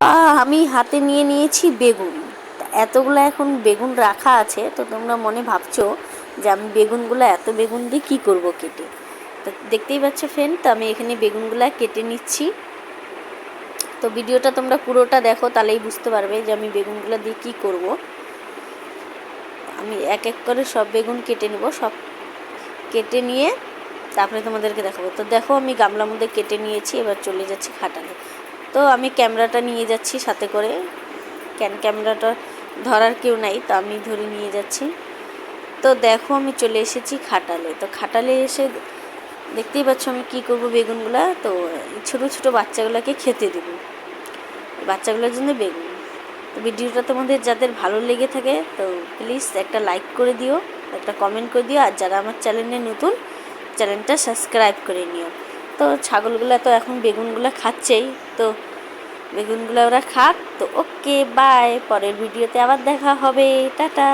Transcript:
আমি হাতে নিয়ে নিয়েছি বেগুন। এতগুলো এখন বেগুন রাখা আছে, তো তোমরা মনে ভাবছো যে আমি বেগুনগুলো এত বেগুন দিয়ে কী করবো কেটে। তো দেখতেই পাচ্ছ ফ্রেন্ড, তো আমি এখানে বেগুনগুলো কেটে নিচ্ছি। তো ভিডিওটা তোমরা পুরোটা দেখো, তাহলেই বুঝতে পারবে যে আমি বেগুনগুলো দিয়ে কী করব। আমি এক এক করে সব বেগুন কেটে নেব, সব কেটে নিয়ে তারপরে তোমাদেরকে দেখাবো। তো দেখো আমি গামলার মধ্যে কেটে নিয়েছি, এবার চলে যাচ্ছি খাটালে। তো আমি ক্যামেরাটা নিয়ে যাচ্ছি সাথে করে, ক্যামেরাটা ধরার কেউ নাই, তো আমি ধরে নিয়ে যাচ্ছি। তো দেখো আমি চলে এসেছি খাটালে। তো খাটালে এসে দেখতেই পাচ্ছ আমি কী করবো বেগুনগুলা। তো ছোটো ছোটো বাচ্চাগুলোকে খেতে দেবো, বাচ্চাগুলোর জন্য বেগুন। তো ভিডিওটা তোমাদের যাদের ভালো লেগে থাকে তো প্লিজ একটা লাইক করে দিও, একটা কমেন্ট করে দিও, আর যারা আমার চ্যানেলে নতুন চ্যানেলটা সাবস্ক্রাইব করে নিও। তো ছাগলগুলো তো এখন বেগুনগুলো খাচ্ছেই, তো বেগুনগুলো ওরা খাক। তো ওকে বাই, পরের ভিডিওতে আবার দেখা হবে, টাটা।